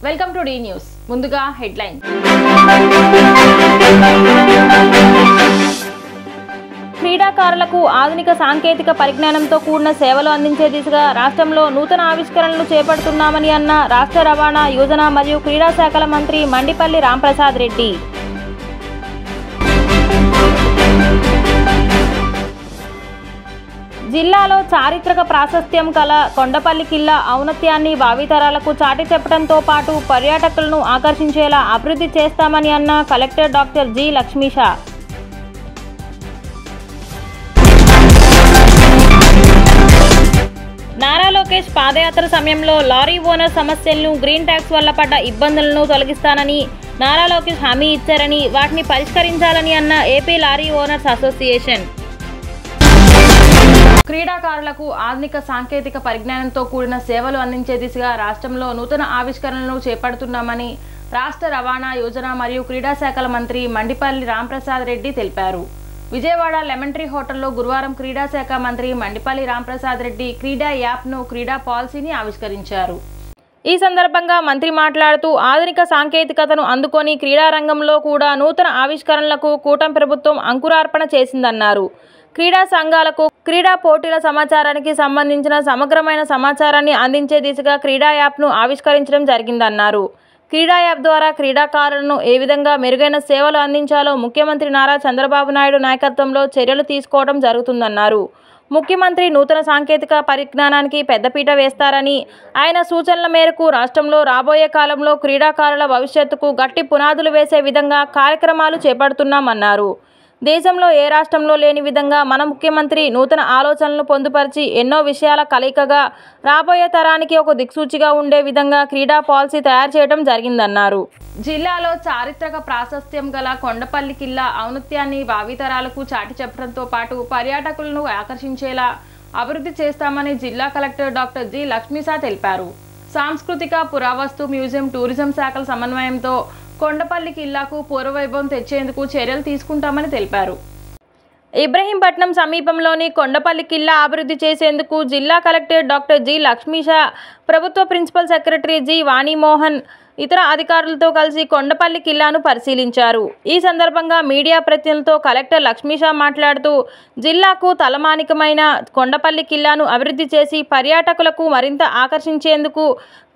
Welcome to the news. ముందుగా headline. క్రీడాకారులకు ఆధునిక సాంకేతిక పరిజ్ఞానంతో కూడిన సేవలు అందించే దిశగా రాష్ట్రంలో నూతన ఆవిష్కరణలు చేపడుతున్నామని అన్న రాష్ట్ర రవాణా, యువజన మరియు క్రీడా శాఖల మంత్రి మండిపల్లి రాంప్రసాద్ రెడ్డి. జిల్లాలో చారిత్రక ప్రాశస్త్యం కల కొండపల్లి కిల్లా ఔన్నత్యాన్ని భావితరాలకు చాటి చెప్పడంతో పాటు పర్యాటకులను ఆకర్షించేలా అభివృద్ధి చేస్తామని అన్న collector doctor G Lakshmisha. Nara Lokesh padayatra సమయంలో లారీ ఓనర్ సమస్యలను, గ్రీన్ ట్యాక్స్ వల్ల పడ్డ ఇబ్బందులను తొలగిస్తానని నారా లోకేష్ హామీ ఇచ్చారని, వాటిని పరిష్కరించాలని అన్న ఏపీ లారీ ఓనర్స్ అసోసియేషన్. క్రీడాకారులకు ఆధునిక సాంకేతిక పరిజ్ఞానంతో కూడిన సేవలు అందించే దిశగా రాష్ట్రంలో నూతన ఆవిష్కరణలను చేపడుతున్నామని రాష్ట్ర రవాణా, యువజన మరియు క్రీడా శాఖల మంత్రి మండిపల్లి రాంప్రసాద్ రెడ్డి తెలిపారు. విజయవాడ లెమన్ ట్రీ హోటల్లో గురువారం క్రీడా శాఖ మంత్రి మండిపల్లి రాంప్రసాద్ రెడ్డి క్రీడా యాప్ను, క్రీడా పాలసీని ఆవిష్కరించారు. ఈ సందర్భంగా మంత్రి మాట్లాడుతూ ఆధునిక సాంకేతికతను అందుకొని క్రీడారంగంలో కూడా నూతన ఆవిష్కరణలకు కూటమి ప్రభుత్వం అంకురార్పణ చేసిందన్నారు. క్రీడా సంఘాలకు క్రీడా పోటీల సమాచారానికి సంబంధించిన సమగ్రమైన సమాచారాన్ని అందించే దిశగా క్రీడా యాప్ను ఆవిష్కరించడం జరిగిందన్నారు. క్రీడా యాప్ ద్వారా క్రీడాకారులను ఏ విధంగా మెరుగైన సేవలు అందించాలో ముఖ్యమంత్రి నారా చంద్రబాబు నాయుడు నాయకత్వంలో చర్యలు తీసుకోవడం జరుగుతుందన్నారు. ముఖ్యమంత్రి నూతన సాంకేతిక పరిజ్ఞానానికి పెద్దపీట వేస్తారని, ఆయన సూచనల మేరకు రాష్ట్రంలో రాబోయే కాలంలో క్రీడాకారుల భవిష్యత్తుకు గట్టి పునాదులు వేసే విధంగా కార్యక్రమాలు చేపడుతున్నామన్నారు. దేశంలో ఏ రాష్ట్రంలో లేని విధంగా మన ముఖ్యమంత్రి నూతన ఆలోచనలను పొందుపరిచి ఎన్నో విషయాల కలయికగా రాబోయే తరానికి ఒక దిక్సూచిగా ఉండే విధంగా క్రీడా పాలసీ తయారు చేయడం జరిగిందన్నారు. జిల్లాలో చారిత్రక ప్రాశస్త్యం గల కొండపల్లి కిల్లా ఔన్నత్యాన్ని భావితరాలకు చాటి చెప్పడంతో పాటు పర్యాటకులను ఆకర్షించేలా అభివృద్ధి చేస్తామని జిల్లా కలెక్టర్ డాక్టర్ జి లక్ష్మీష తెలిపారు. సాంస్కృతిక, పురావస్తు, మ్యూజియం, టూరిజం శాఖల సమన్వయంతో కొండపల్లి కిల్లాకు పూర్వవైభవం తెచ్చేందుకు చర్యలు తీసుకుంటామని తెలిపారు. ఇబ్రహీంపట్నం సమీపంలోని కొండపల్లి కిల్లా అభివృద్ధి చేసేందుకు జిల్లా కలెక్టర్ డాక్టర్ జి లక్ష్మీష, ప్రభుత్వ ప్రిన్సిపల్ సెక్రటరీ జి వాణిమోహన్ ఇతర అధికారులతో కలిసి కొండపల్లి కిల్లాను పరిశీలించారు. ఈ సందర్భంగా మీడియా ప్రతినిధులతో కలెక్టర్ లక్ష్మీష మాట్లాడుతూ జిల్లాకు తలమానికమైన కొండపల్లి కిల్లాను అభివృద్ధి చేసి పర్యాటకులకు మరింత ఆకర్షించేందుకు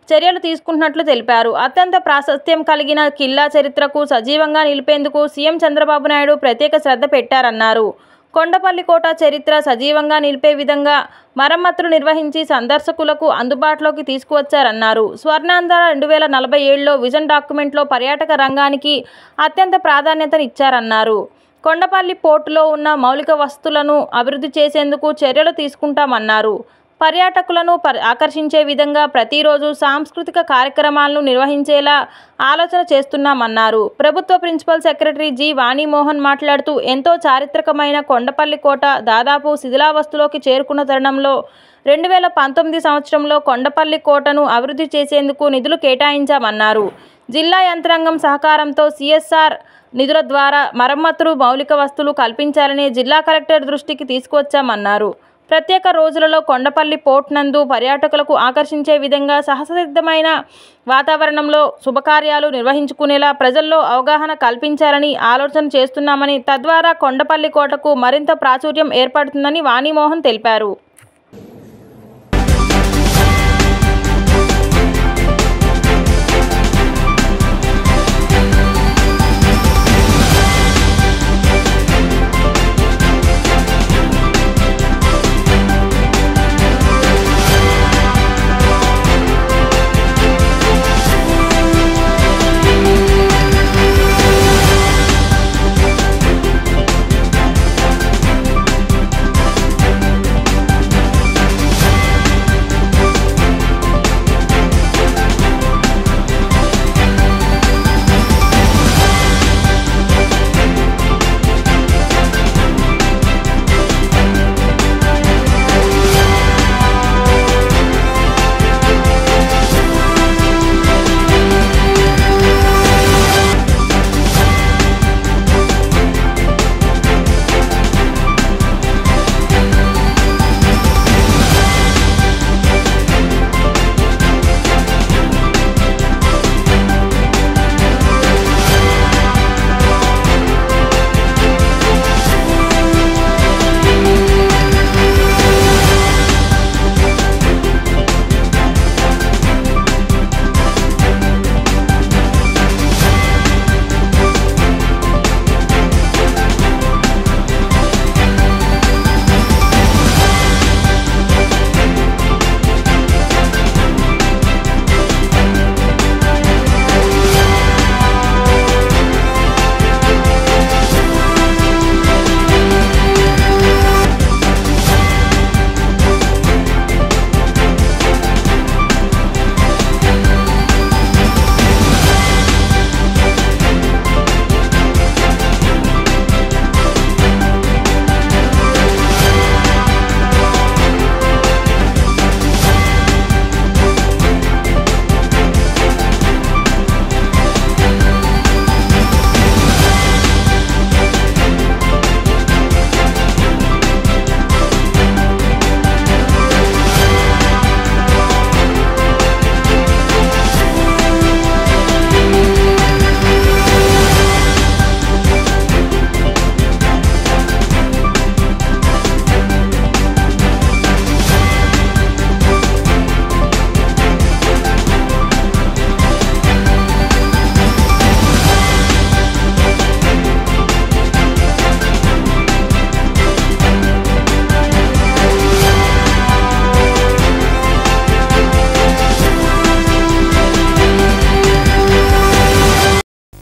చర్యలు తీసుకుంటున్నట్లు తెలిపారు. అత్యంత ప్రాశస్త్యం కలిగిన కిల్లా చరిత్రకు సజీవంగా నిలిపేందుకు సీఎం చంద్రబాబు నాయుడు ప్రత్యేక శ్రద్ధ పెట్టారన్నారు. కొండపల్లి కోట చరిత్ర సజీవంగా నిలిపే విధంగా మరమ్మతులు నిర్వహించి సందర్శకులకు అందుబాటులోకి తీసుకువచ్చారన్నారు. స్వర్ణాంధ్ర 2047లో విజన్ డాక్యుమెంట్లో పర్యాటక రంగానికి అత్యంత ప్రాధాన్యతనిచ్చారన్నారు. కొండపల్లి పోర్టులో ఉన్న మౌలిక వసతులను అభివృద్ధి చేసేందుకు చర్యలు తీసుకుంటామన్నారు. పర్యాటకులను ఆకర్షించే విధంగా ప్రతిరోజు సాంస్కృతిక కార్యక్రమాలను నిర్వహించేలా ఆలోచన చేస్తున్నామన్నారు. ప్రభుత్వ ప్రిన్సిపల్ సెక్రటరీ జి వాణిమోహన్ మాట్లాడుతూ ఎంతో చారిత్రకమైన కొండపల్లి కోట దాదాపు శిథిలావస్థలోకి చేరుకున్న తరుణంలో 2019 సంవత్సరంలో కొండపల్లి కోటను అభివృద్ధి చేసేందుకు నిధులు కేటాయించామన్నారు. జిల్లా యంత్రాంగం సహకారంతో సిఎస్ఆర్ నిధుల ద్వారా మరమ్మతులు, మౌలిక వసతులు కల్పించాలని జిల్లా కలెక్టర్ దృష్టికి తీసుకువచ్చామన్నారు. ప్రత్యేక రోజులలో కొండపల్లి పోర్ట్ నందు పర్యాటకులకు ఆకర్షించే విధంగా సహజసిద్ధమైన వాతావరణంలో శుభకార్యాలు నిర్వహించుకునేలా ప్రజల్లో అవగాహన కల్పించాలని ఆలోచన చేస్తున్నామని, తద్వారా కొండపల్లి కోటకు మరింత ప్రాచుర్యం ఏర్పడుతుందని వాణిమోహన్ తెలిపారు.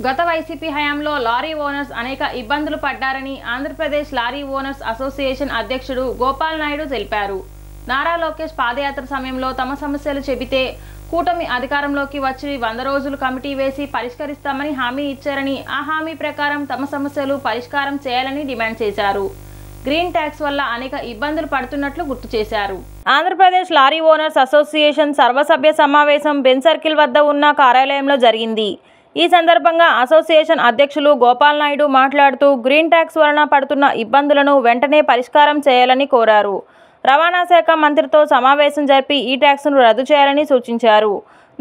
గత వైసీపీ హయాంలో లారీ ఓనర్స్ అనేక ఇబ్బందులు పడ్డారని ఆంధ్రప్రదేశ్ లారీ ఓనర్స్ అసోసియేషన్ అధ్యక్షుడు గోపాల్ నాయుడు తెలిపారు. నారా లోకేష్ పాదయాత్ర సమయంలో తమ సమస్యలు చెబితే కూటమి అధికారంలోకి వచ్చి 100 రోజులు కమిటీ వేసి పరిష్కరిస్తామని హామీ ఇచ్చారని, ఆ హామీ ప్రకారం తమ సమస్యలు పరిష్కారం చేయాలని డిమాండ్ చేశారు. గ్రీన్ ట్యాక్స్ వల్ల అనేక ఇబ్బందులు పడుతున్నట్లు గుర్తు చేశారు. ఆంధ్రప్రదేశ్ లారీ ఓనర్స్ అసోసియేషన్ సర్వసభ్య సమావేశం బెన్ సర్కిల్ వద్ద ఉన్న కార్యాలయంలో జరిగింది. ఈ సందర్భంగా అసోసియేషన్ అధ్యక్షులు గోపాల్ నాయుడు మాట్లాడుతూ గ్రీన్ ట్యాక్స్ వలన పడుతున్న ఇబ్బందులను వెంటనే పరిష్కారం చేయాలని కోరారు. రవాణా శాఖ మంత్రితో సమావేశం జరిపి ఈ ట్యాక్స్ను రద్దు చేయాలని సూచించారు.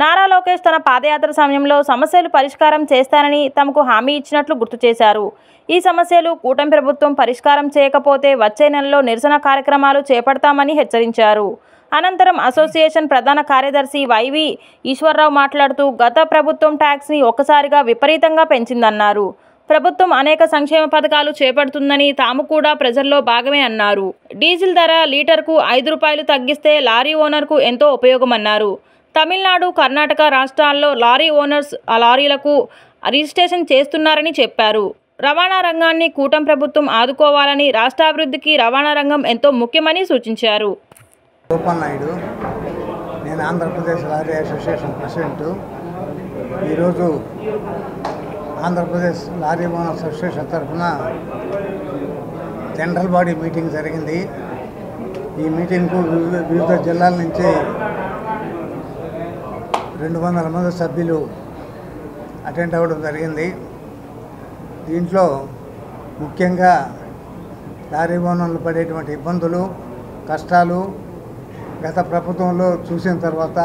నారా లోకేష్ తన పాదయాత్ర సమయంలో సమస్యలు పరిష్కారం చేస్తానని తమకు హామీ ఇచ్చినట్లు గుర్తు చేశారు. ఈ సమస్యలు కూటమి ప్రభుత్వం పరిష్కారం చేయకపోతే వచ్చే నెలలో నిరసన కార్యక్రమాలు చేపడతామని హెచ్చరించారు. అనంతరం అసోసియేషన్ ప్రధాన కార్యదర్శి వైవి ఈశ్వరరావు మాట్లాడుతూ గత ప్రభుత్వం ట్యాక్స్ని ఒక్కసారిగా విపరీతంగా పెంచిందన్నారు. ప్రభుత్వం అనేక సంక్షేమ పథకాలు చేపడుతుందని, తాము కూడా ప్రజల్లో భాగమే అన్నారు. డీజిల్ ధర లీటర్కు 5 రూపాయలు తగ్గిస్తే లారీ ఓనర్కు ఎంతో ఉపయోగమన్నారు. తమిళనాడు, కర్ణాటక రాష్ట్రాల్లో లారీ ఓనర్స్ ఆ లారీలకు రిజిస్ట్రేషన్ చేస్తున్నారని చెప్పారు. రవాణా రంగాన్ని కూటమి ప్రభుత్వం ఆదుకోవాలని, రాష్ట్రాభివృద్ధికి రవాణా రంగం ఎంతో ముఖ్యమని సూచించారు. గోపాల్ నాయుడు, నేను ఆంధ్రప్రదేశ్ లారీ అసోసియేషన్ ప్రెసిడెంట్. ఈరోజు ఆంధ్రప్రదేశ్ లారీ ఓనర్స్ అసోసియేషన్ తరఫున జనరల్ బాడీ మీటింగ్ జరిగింది. ఈ మీటింగ్కు వివిధ జిల్లాల నుంచి 200 మంది సభ్యులు అటెండ్ అవ్వడం జరిగింది. దీంట్లో ముఖ్యంగా లారీ ఓనర్లు పడేటువంటి ఇబ్బందులు, కష్టాలు గత ప్రభుత్వంలో చూసిన తర్వాత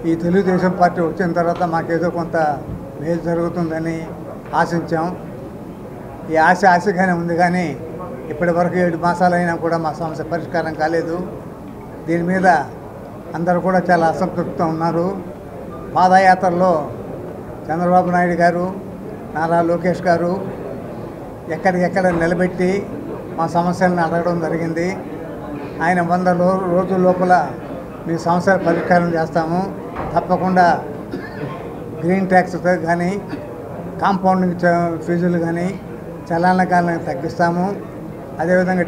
ఈ తెలుగుదేశం పార్టీ వచ్చిన తర్వాత మాకేదో కొంత మేలు జరుగుతుందని ఆశించాం. ఈ ఆశగానే ఉంది, కానీ ఇప్పటి వరకు 7 మాసాలైనా కూడా మా సమస్య పరిష్కారం కాలేదు. దీని మీద అందరూ కూడా చాలా అసంతృప్తితో ఉన్నారు. పాదయాత్రలో చంద్రబాబు నాయుడు గారు, నారా లోకేష్ గారు ఎక్కడికెక్కడ నిలబెట్టి మా సమస్యలను అడగడం జరిగింది. ఆయన 100 రోజుల లోపల మీ సమస్యల పరిష్కారం చేస్తాము, తప్పకుండా గ్రీన్ ట్యాక్స్ కానీ, కాంపౌండింగ్ ఫీజులు కానీ, చలానా కానీ తగ్గిస్తాము. అదేవిధంగా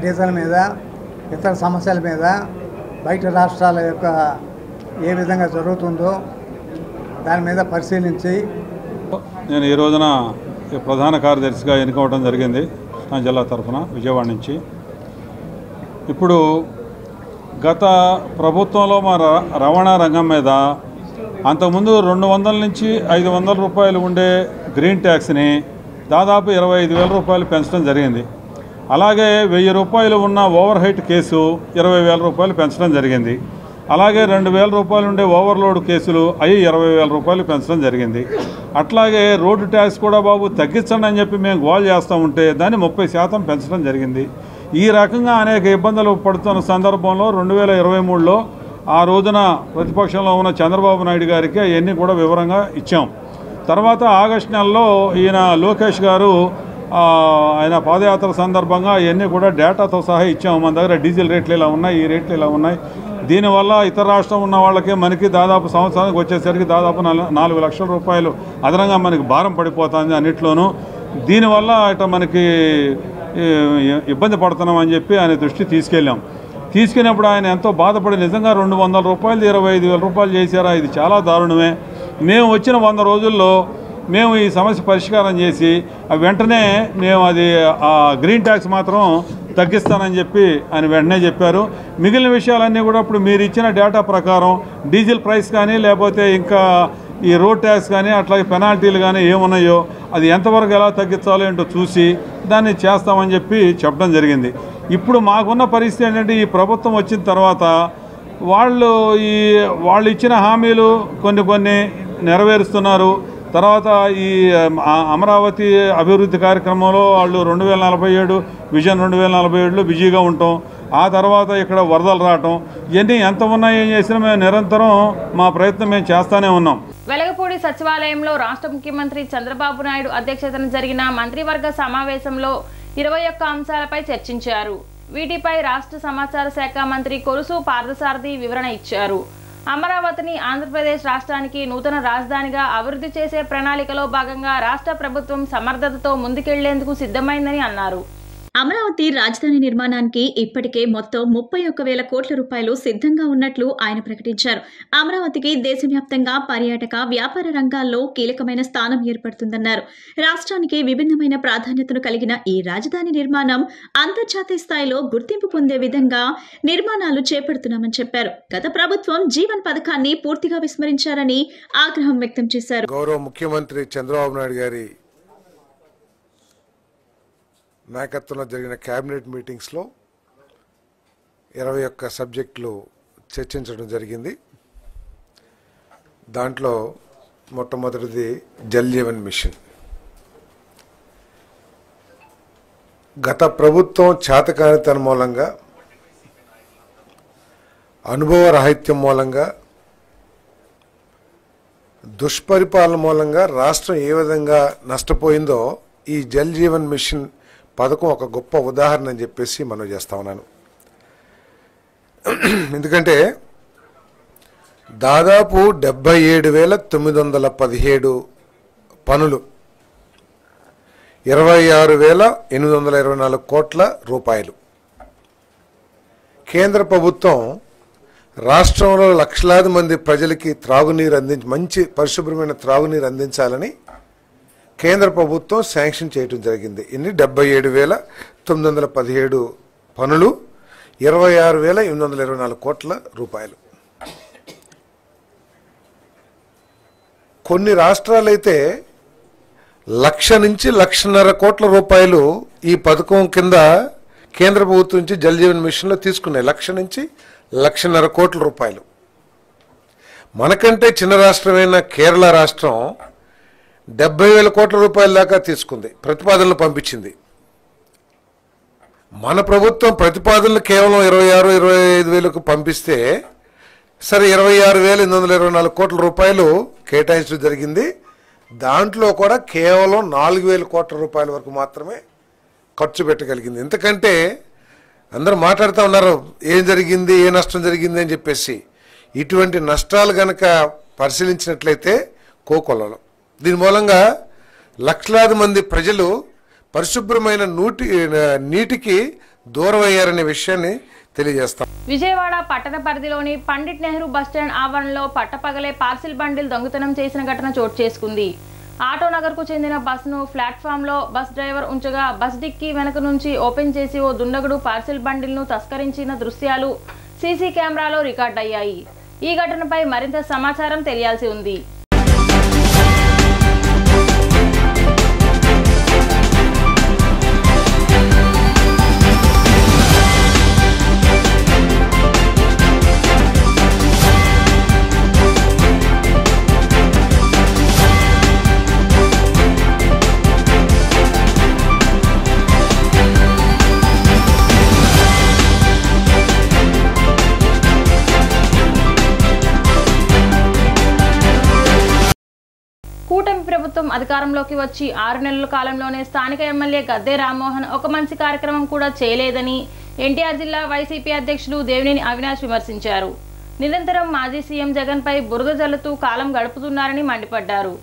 డీజిల్ మీద ఇతర సమస్యల మీద బయట రాష్ట్రాల యొక్క ఏ విధంగా జరుగుతుందో దాని మీద పరిశీలించి నేను ఈ రోజున ప్రధాన కార్యదర్శిగా ఎన్నుకోవడం జరిగింది కృష్ణా జిల్లా తరఫున, విజయవాడ నుంచి. ఇప్పుడు గత ప్రభుత్వంలో మా రవాణా రంగం మీద అంతకుముందు 200 నుంచి 500 రూపాయలు ఉండే గ్రీన్ ట్యాక్స్ని దాదాపు 25,000 రూపాయలు పెంచడం జరిగింది. అలాగే 1000 రూపాయలు ఉన్న ఓవర్ హైట్ కేసు 20,000 రూపాయలు పెంచడం జరిగింది. అలాగే 2,000 రూపాయలు ఉండే ఓవర్లోడ్ కేసులు అవి 20,000 రూపాయలు పెంచడం జరిగింది. అట్లాగే రోడ్డు ట్యాక్స్ కూడా బాబు తగ్గించండి అని చెప్పి మేము గోల్ చేస్తూ ఉంటే దాన్ని 30% పెంచడం జరిగింది. ఈ రకంగా అనేక ఇబ్బందులు పడుతున్న సందర్భంలో 2023లో ఆ రోజున ప్రతిపక్షంలో ఉన్న చంద్రబాబు నాయుడు గారికి అవన్నీ కూడా వివరంగా ఇచ్చాం. తర్వాత ఆగస్టు నెలలో ఈయన లోకేష్ గారు ఆయన పాదయాత్ర సందర్భంగా అవన్నీ కూడా డేటాతో సహా ఇచ్చాము. మన దగ్గర డీజిల్ రేట్లు ఇలా ఉన్నాయి, ఈ రేట్లు ఇలా ఉన్నాయి. దీనివల్ల ఇతర రాష్ట్రం ఉన్న వాళ్ళకి మనకి దాదాపు సంవత్సరానికి వచ్చేసరికి దాదాపు 4 లక్షల రూపాయలు అదనంగా మనకి భారం పడిపోతుంది అన్నిట్లోనూ. దీనివల్ల ఇట మనకి ఇబ్బంది పడుతున్నామని చెప్పి ఆయన దృష్టి తీసుకెళ్ళినప్పుడు ఆయన ఎంతో బాధపడి నిజంగా 200 రూపాయలు 25,000 రూపాయలు చేశారా, ఇది చాలా దారుణమే. మేము వచ్చిన 100 రోజుల్లో మేము ఈ సమస్య పరిష్కారం చేసి వెంటనే మేము అది గ్రీన్ ట్యాక్స్ మాత్రం తగ్గిస్తానని చెప్పి ఆయన వెంటనే చెప్పారు. మిగిలిన విషయాలన్నీ కూడా ఇప్పుడు మీరు ఇచ్చిన డేటా ప్రకారం డీజిల్ ప్రైస్ కానీ, లేకపోతే ఇంకా ఈ రోడ్ ట్యాక్స్ కానీ, అట్లాగే పెనాల్టీలు కానీ ఏమున్నాయో అది ఎంతవరకు ఎలా తగ్గించాలో ఏంటో చూసి దాన్ని చేస్తామని చెప్పి చెప్పడం జరిగింది. ఇప్పుడు మాకున్న పరిస్థితి ఏంటంటే ఈ ప్రభుత్వం వచ్చిన తర్వాత వాళ్ళు ఇచ్చిన హామీలు కొన్ని నెరవేరుస్తున్నారు. తర్వాత ఈ అమరావతి అభివృద్ధి కార్యక్రమంలో వాళ్ళు 2047 విజన్ 2047లో బిజీగా ఉంటాం. ఆ తర్వాత ఇక్కడ వరదలు రావటం, ఇవన్నీ ఎంత ఉన్నాయి ఏం చేసినా మేము నిరంతరం మా ప్రయత్నం మేము చేస్తూనే ఉన్నాం. వెలగపూడి సచివాలయంలో రాష్ట్ర ముఖ్యమంత్రి చంద్రబాబు నాయుడు అధ్యక్షతన జరిగిన మంత్రివర్గ సమావేశంలో 21 అంశాలపై చర్చించారు. వీటిపై రాష్ట్ర సమాచార శాఖ మంత్రి కొలుసు పార్థసారథి వివరణ ఇచ్చారు. అమరావతిని ఆంధ్రప్రదేశ్ రాష్ట్రానికి నూతన రాజధానిగా అభివృద్ధి చేసే ప్రణాళికలో భాగంగా రాష్ట్ర ప్రభుత్వం సమర్థతతో ముందుకెళ్లేందుకు సిద్ధమైందని అన్నారు. అమరావతి రాజధాని నిర్మాణానికి ఇప్పటికే మొత్తం 31,000 కోట్ల రూపాయలు సిద్ధంగా ఉన్నట్లు ఆయన ప్రకటించారు. అమరావతికి దేశవ్యాప్తంగా పర్యాటక వ్యాపార రంగాల్లో కీలకమైన స్థానం ఏర్పడుతుందన్నారు. రాష్ట్రానికి విభిన్నమైన ప్రాధాన్యతను కలిగిన ఈ రాజధాని నిర్మాణం అంతర్జాతీయ స్థాయిలో గుర్తింపు పొందే విధంగా నిర్మాణాలు చేపడుతున్నామని చెప్పారు. గత ప్రభుత్వం జీవన్ పథకాన్ని పూర్తిగా విస్మరించారని ఆగ్రహం వ్యక్తం చేశారు. గౌరవ ముఖ్యమంత్రి చంద్రబాబు నాయుడు గారి నాయకత్వంలో జరిగిన కేబినెట్ మీటింగ్స్లో 21 సబ్జెక్టులు చర్చించడం జరిగింది. దాంట్లో మొట్టమొదటిది జల్ జీవన్ మిషన్. గత ప్రభుత్వం చేతకానితనం మూలంగా, అనుభవ రాహిత్యం మూలంగా, దుష్పరిపాలన మూలంగా రాష్ట్రం ఏ విధంగా నష్టపోయిందో ఈ జల్ జీవన్ మిషన్ పథకం ఒక గొప్ప ఉదాహరణ అని చెప్పేసి మనం చేస్తా ఉన్నాను. ఎందుకంటే దాదాపు 77,917 పనులు, 26,824 కోట్ల రూపాయలు. కేంద్ర ప్రభుత్వం రాష్ట్రంలో లక్షలాది మంది ప్రజలకి త్రాగునీరు మంచి పరిశుభ్రమైన త్రాగునీరు అందించాలని కేంద్ర ప్రభుత్వం శాంక్షన్ చేయడం జరిగింది. ఇన్ని 77,917 పనులు, 26,824 కోట్ల రూపాయలు. కొన్ని రాష్ట్రాలైతే 1,00,000 నుంచి 1,50,000 కోట్ల రూపాయలు ఈ పథకం కింద కేంద్ర ప్రభుత్వం నుంచి జల్ జీవన్ మిషన్లో తీసుకున్నాయి. 1,00,000 నుంచి 1,50,000 కోట్ల రూపాయలు. మనకంటే చిన్న రాష్ట్రమైన కేరళ రాష్ట్రం 70,000 కోట్ల రూపాయల దాకా తీసుకుంది, ప్రతిపాదనలు పంపించింది. మన ప్రభుత్వం ప్రతిపాదనలు కేవలం 26,000-25,000కు పంపిస్తే సరే 26,824 కోట్ల రూపాయలు కేటాయించడం జరిగింది. దాంట్లో కూడా కేవలం 4,000 కోట్ల రూపాయల వరకు మాత్రమే ఖర్చు పెట్టగలిగింది. ఎందుకంటే అందరూ మాట్లాడుతూ ఉన్నారు ఏం జరిగింది, ఏ నష్టం జరిగింది అని చెప్పేసి. ఇటువంటి నష్టాలు గనక పరిశీలించినట్లయితే కోకొల్లలో. దీని మూలంగా లక్షలాది మంది ప్రజలు పరిశుభ్రమైన నీటికి దూరం అయ్యారనే విషయాన్ని తెలియజేస్తాం. విజయవాడ పట్టణ పరిధిలోని పండిట్ నెహ్రూ బస్టాండ్ ఆవరణలో పట్టపగలే పార్సిల్ బండిల్ దొంగతనం చేసిన ఘటన చోటు చేసుకుంది. ఆటోనగర్కు చెందిన బస్సును ప్లాట్ఫామ్లో బస్ డ్రైవర్ ఉంచగా బస్ డిక్కీ వెనక నుంచి ఓపెన్ చేసి ఓ దుండగుడు పార్సిల్ బండిల్ను తస్కరించిన దృశ్యాలు సీసీ కెమెరాలో రికార్డయ్యాయి. ఈ ఘటనపై మరింత సమాచారం తెలియాల్సి ఉంది. కూటమి ప్రభుత్వం అధికారంలోకి వచ్చి 6 నెలల కాలంలోనే స్థానిక ఎమ్మెల్యే గద్దె రామ్మోహన్ ఒక మంచి కార్యక్రమం కూడా చేయలేదని ఎన్టీఆర్ జిల్లా వైసీపీ అధ్యక్షులు దేవినేని అవినాష్ విమర్శించారు. నిరంతరం మాజీ సీఎం జగన్ పై బురద జల్లుతూ కాలం గడుపుతున్నారని మండిపడ్డారు.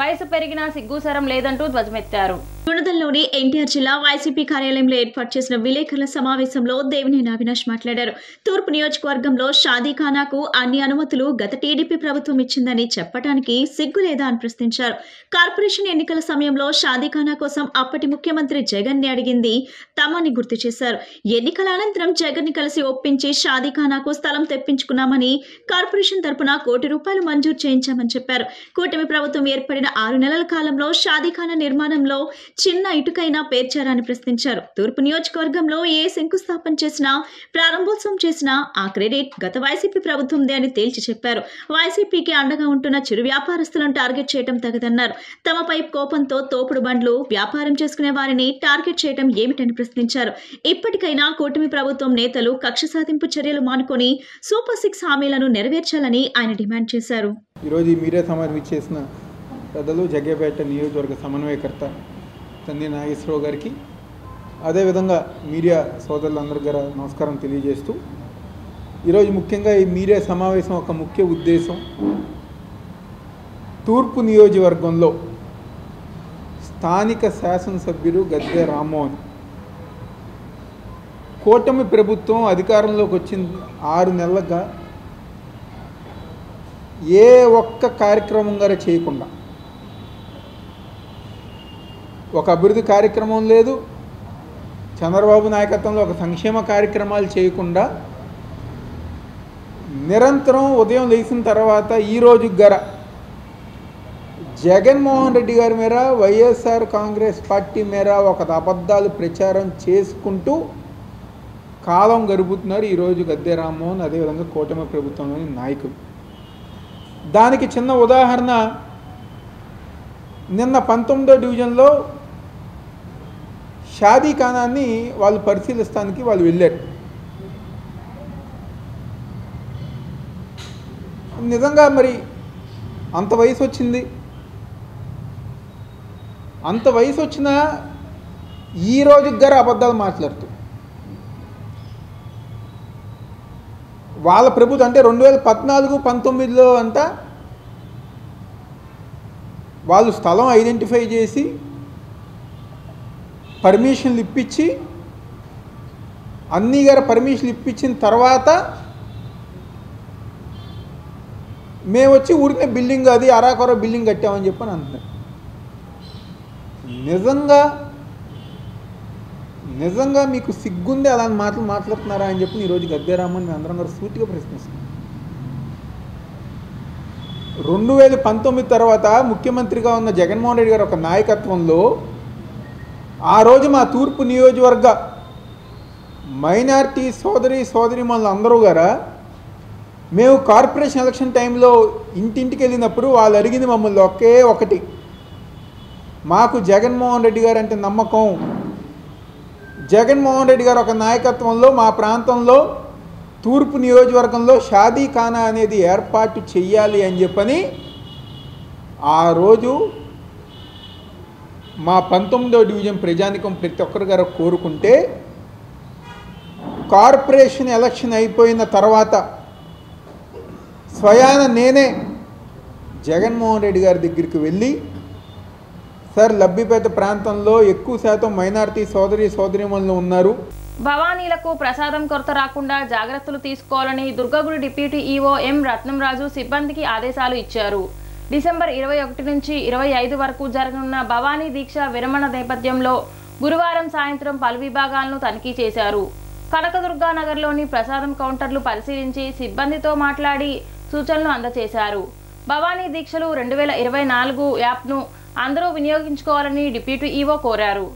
వయసు పెరిగినా సిగ్గుసరం లేదంటూ ధ్వజమెత్తారు. గుణదల్లోని ఎన్టీఆర్ జిల్లా వైసీపీ కార్యాలయంలో ఏర్పాటు చేసిన విలేకరుల సమావేశంలో దేవినేని అవినాష్ మాట్లాడారు. తూర్పు నియోజకవర్గంలో షాదీఖానాకు అన్ని అనుమతులు గత టీడీపీ ప్రభుత్వం ఇచ్చిందని చెప్పడానికి సిగ్గు లేదా అని ప్రశ్నించారు. కార్పొరేషన్ ఎన్నికల సమయంలో షాదీఖానా కోసం అప్పటి ముఖ్యమంత్రి జగన్ ని అడిగింది తమని గుర్తు చేశారు. ఎన్నికల అనంతరం జగన్ ని కలిసి ఒప్పించి షాదీఖానాకు స్థలం తెప్పించుకున్నామని, కార్పొరేషన్ తరపున ₹1 కోటి మంజూరు చేయించామని చెప్పారు. కూటమి ప్రభుత్వం ఏర్పడిన 6 నెలల కాలంలో షాదీఖానా నిర్మాణంలో చిన్న ఇటుకైనా పేర్చారని ప్రశ్నించారు. తూర్పు నియోజకవర్గంలో ఏ శంకుస్థాపన చేసినా, ప్రారంభోత్సవం చేసినా ఆ క్రెడిట్ గత వైసీపీ ప్రభుత్వందే అని తేల్చి చెప్పారు. వైసీపీకి అండగా ఉంటున్న చిరు వ్యాపారస్తులను టార్గెట్ చేయడం తగదన్నారు. తమపై కోపంతో తోపుడు బండ్లు వ్యాపారం చేసుకునే వారిని టార్గెట్ చేయడం ఏమిటని ప్రశ్నించారు. ఇప్పటికైనా కూటమి ప్రభుత్వం నేతలు కక్ష సాధింపు చర్యలు మానుకొని సూపర్ 6 హామీలను నెరవేర్చాలని ఆయన డిమాండ్ చేశారు. ఈరోజు ఈ మీడియా సమావేశం చేసిన పెద్దలు జగ్గేపేట నియోజకవర్గ సమన్వయకర్త తండ్రి నాగేశ్వరరావు గారికి, అదేవిధంగా మీడియా సోదరులందరికీ నమస్కారం తెలియజేస్తూ, ఈరోజు ముఖ్యంగా ఈ మీడియా సమావేశం ఒక ముఖ్య ఉద్దేశం తూర్పు నియోజకవర్గంలో స్థానిక శాసనసభ్యులు గద్దె రామ్మోహన్ కూటమి ప్రభుత్వం అధికారంలోకి వచ్చిన 6 నెలలుగా ఏ ఒక్క కార్యక్రమం గారు చేయకుండా, ఒక అభివృద్ధి కార్యక్రమం లేదు, చంద్రబాబు నాయకత్వంలో ఒక సంక్షేమ కార్యక్రమాలు చేయకుండా నిరంతరం ఉదయం లేచిన తర్వాత ఈ రోజు గర జగన్మోహన్ రెడ్డి గారి మీద వైఎస్ఆర్ కాంగ్రెస్ పార్టీ మీద ఒక అబద్ధాలు ప్రచారం చేసుకుంటూ కాలం గడుపుతున్నారు ఈరోజు గద్దె రామ్మోహన్, అదేవిధంగా కూటమి ప్రభుత్వంలోని నాయకులు. దానికి చిన్న ఉదాహరణ, నిన్న 19వ డివిజన్లో షాదీఖానాన్ని వాళ్ళు పరిశీలిస్తానికి వాళ్ళు వెళ్ళారు. నిజంగా మరి అంత వయసు వచ్చింది, అంత వయసు వచ్చినా ఈ రోజుకి గారు అబద్ధాలు మాట్లాడుతూ వాళ్ళ ప్రభుత్వం అంటే 2014-19లో అంట వాళ్ళు స్థలం ఐడెంటిఫై చేసి పర్మిషన్లు ఇప్పించి అన్నీ గారు పర్మిషన్లు ఇప్పించిన తర్వాత మేము వచ్చి ఊరికే బిల్డింగ్ అది అరాకొర బిల్డింగ్ కట్టామని చెప్పని అంటున్నారు. నిజంగా మీకు సిగ్గుంది అలాంటి మాటలు మాట్లాడుతున్నారా అని చెప్పి ఈరోజు గద్దె రామ్మోహన్ మేము అందరం గారు సూటిగా ప్రశ్నిస్తున్నాం. 2019 తర్వాత ముఖ్యమంత్రిగా ఉన్న జగన్మోహన్ రెడ్డి గారు ఒక నాయకత్వంలో ఆ రోజు మా తూర్పు నియోజకవర్గ మైనారిటీ సోదరీమణులు అందరూ గారా మేము కార్పొరేషన్ ఎలక్షన్ టైంలో ఇంటింటికి వెళ్ళినప్పుడు వాళ్ళు అడిగింది మమ్మల్ని ఒకే ఒకటి, మాకు జగన్మోహన్ రెడ్డి గారు అంటే నమ్మకం, జగన్మోహన్ రెడ్డి గారు ఒక నాయకత్వంలో మా ప్రాంతంలో తూర్పు నియోజకవర్గంలో షాదీఖానా అనేది ఏర్పాటు చెయ్యాలి అని చెప్పని ఆ రోజు మా 19వ డివిజన్ ప్రజానికం ప్రతి ఒక్కరు గారు కోరుకుంటే కార్పొరేషన్ ఎలక్షన్ అయిపోయిన తర్వాత స్వయాన నేనే జగన్మోహన్ రెడ్డి గారి దగ్గరికి వెళ్ళి, సార్ లబ్బిపేట ప్రాంతంలో ఎక్కువ శాతం మైనారిటీ సోదరీమణులు ఉన్నారు, భవానీలకు ప్రసాదం కొరత రాకుండా జాగ్రత్తలు తీసుకోవాలని దుర్గగుడి డిప్యూటీ ఈవో ఎం రత్నంరాజు సిబ్బందికి ఆదేశాలు ఇచ్చారు. డిసెంబర్ 21 నుంచి 25 వరకు జరగనున్న భవానీ దీక్ష విరమణ నేపథ్యంలో గురువారం సాయంత్రం పలు విభాగాలను తనిఖీ చేశారు. కనకదుర్గా నగర్లోని ప్రసాదం కౌంటర్లు పరిశీలించి సిబ్బందితో మాట్లాడి సూచనలు అందజేశారు. భవానీ దీక్షలు 2024 యాప్ను అందరూ వినియోగించుకోవాలని డిప్యూటీ ఈవో కోరారు.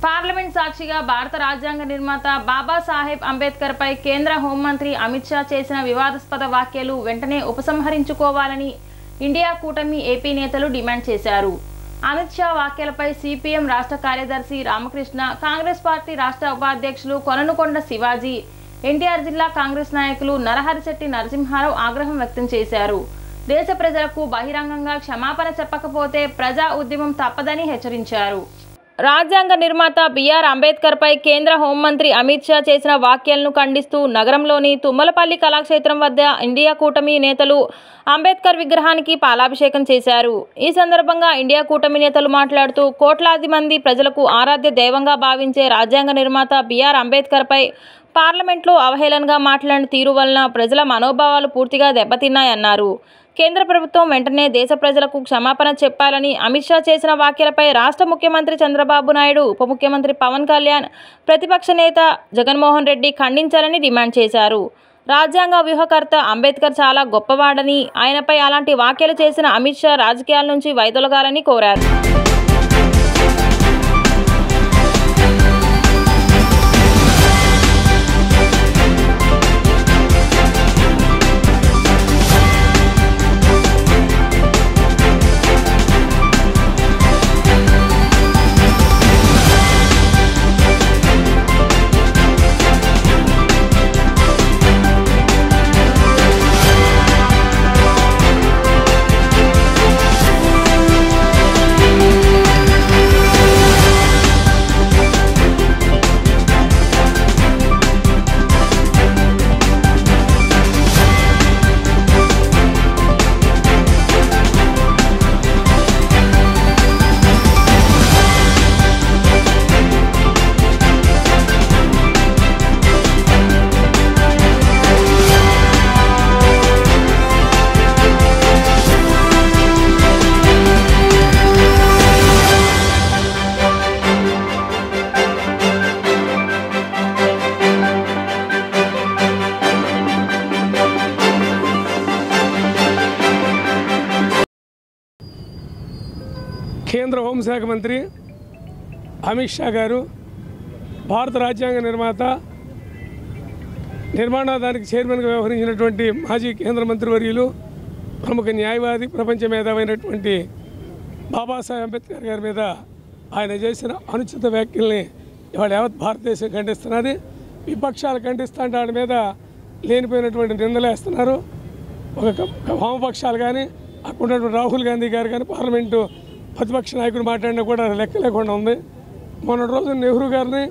పార్లమెంట్ సాక్షిగా భారత రాజ్యాంగ నిర్మాత బాబాసాహెబ్ అంబేద్కర్ పై కేంద్ర హోంమంత్రి అమిత్ షా చేసిన వివాదాస్పద వ్యాఖ్యలు వెంటనే ఉపసంహరించుకోవాలని ఇండియా కూటమి ఏపీ నేతలు డిమాండ్ చేశారు. అమిత్ షా వ్యాఖ్యలపై సిపిఎం రాష్ట్ర కార్యదర్శి రామకృష్ణ, కాంగ్రెస్ పార్టీ రాష్ట్ర ఉపాధ్యక్షులు కొలనుకొండ శివాజీ, ఎన్టీఆర్ జిల్లా కాంగ్రెస్ నాయకులు నరహరిశెట్టి నరసింహారావు ఆగ్రహం వ్యక్తం చేశారు. దేశ ప్రజలకు బహిరంగంగా క్షమాపణ చెప్పకపోతే ప్రజా ఉద్యమం తప్పదని హెచ్చరించారు. రాజ్యాంగ నిర్మాత బిఆర్ అంబేద్కర్పై కేంద్ర హోంమంత్రి అమిత్ షా చేసిన వ్యాఖ్యలను ఖండిస్తూ నగరంలోని తుమ్మలపల్లి కళాక్షేత్రం వద్ద ఇండియా కూటమి నేతలు అంబేద్కర్ విగ్రహానికి పాలాభిషేకం చేశారు. ఈ సందర్భంగా ఇండియా కూటమి నేతలు మాట్లాడుతూ కోట్లాది మంది ప్రజలకు ఆరాధ్య దైవంగా భావించే రాజ్యాంగ నిర్మాత బిఆర్ అంబేద్కర్పై పార్లమెంట్లో అవహేళనగా మాట్లాడిన తీరు వలన ప్రజల మనోభావాలు పూర్తిగా దెబ్బతిన్నాయన్నారు. కేంద్ర ప్రభుత్వం వెంటనే దేశ ప్రజలకు క్షమాపణ చెప్పాలని అమిత్ షా చేసిన వ్యాఖ్యలపై రాష్ట్ర ముఖ్యమంత్రి చంద్రబాబు నాయుడు, ఉప ముఖ్యమంత్రి పవన్ కళ్యాణ్, ప్రతిపక్ష నేత జగన్మోహన్ రెడ్డి ఖండించాలని డిమాండ్ చేశారు. రాజ్యాంగ వ్యూహకర్త అంబేద్కర్ చాలా గొప్పవాడని, ఆయనపై అలాంటి వ్యాఖ్యలు చేసిన అమిత్ షా రాజకీయాల నుంచి వైదొలగాలని కోరారు. కేంద్ర హోంశాఖ మంత్రి అమిత్ షా గారు భారత రాజ్యాంగ నిర్మాణానికి చైర్మన్గా వ్యవహరించినటువంటి మాజీ కేంద్ర మంత్రివర్యులు, ప్రముఖ న్యాయవాది, ప్రపంచ మేధావైనటువంటి బాబాసాహెబ్ అంబేద్కర్ గారి మీద ఆయన చేసిన అనుచిత వ్యాఖ్యల్ని ఇవాళ యావత్ భారతదేశం ఖండిస్తున్నది. విపక్షాలు ఖండిస్తుంటే వాడి మీద లేనిపోయినటువంటి నిందలేస్తున్నారు. ఒక వామపక్షాలు కానీ అక్కడ ఉన్నటువంటి రాహుల్ గాంధీ గారు కానీ పార్లమెంటు ప్రతిపక్ష నాయకుడు మాట్లాడినా కూడా లెక్క లేకుండా ఉంది. మొన్నటి రోజు నెహ్రూ గారిని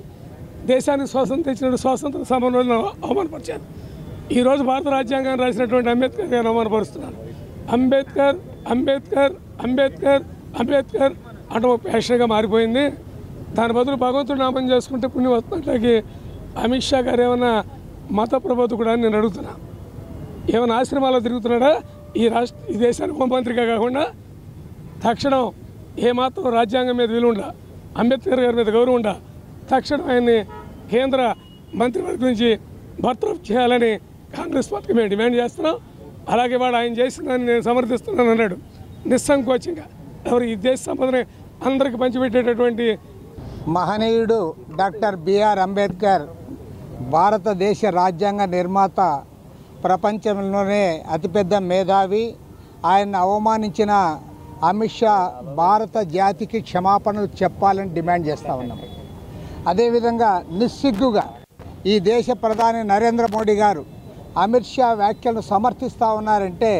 దేశానికి స్వాతంత్రం తెచ్చిన స్వాతంత్ర సమరంలో అవమానపరిచారు. ఈరోజు భారత రాజ్యాంగాన్ని రాసినటువంటి అంబేద్కర్ గారిని అవమానపరుస్తున్నారు. అంబేద్కర్ అంబేద్కర్ అంబేద్కర్ అంబేద్కర్ అంటే ఒక ప్యాషన్గా మారిపోయింది. దాని బదులు భగవంతుడు నామం చేసుకుంటే పుణ్యం వస్తున్నట్లకి అమిత్ షా గారు ఏమన్నా మత ప్రబోధకుడా అని నేను అడుగుతున్నా. ఏమైనా ఆశ్రమాల్లో తిరుగుతున్నాడా? ఈ దేశానికి హోంమంత్రిగా కాకుండా తక్షణం ఏమాత్రం రాజ్యాంగం మీద విలువ ఉండా, అంబేద్కర్ గారి మీద గౌరవం ఉండా, తక్షణం ఆయన్ని కేంద్ర మంత్రివర్గం నుంచి బర్తరఫ్ చేయాలని కాంగ్రెస్ పార్టీ మేము డిమాండ్ చేస్తున్నాం. అలాగే వాడు ఆయన చేసిందని నేను సమర్థిస్తున్నాను అన్నాడు నిస్సంకోచంగా. ఎవరు ఈ దేశ సంపదని అందరికి పంచిపెట్టేటటువంటి మహనీయుడు డాక్టర్ బిఆర్ అంబేద్కర్ భారతదేశ రాజ్యాంగ నిర్మాత, ప్రపంచంలోనే అతిపెద్ద మేధావి. ఆయన అవమానించిన అమిత్ షా భారత జాతికి క్షమాపణలు చెప్పాలని డిమాండ్ చేస్తూ ఉన్నాం. అదేవిధంగా నిస్సిగ్గుగా ఈ దేశ ప్రధాని నరేంద్ర మోడీ గారు అమిత్ షా వ్యాఖ్యలను సమర్థిస్తూ ఉన్నారంటే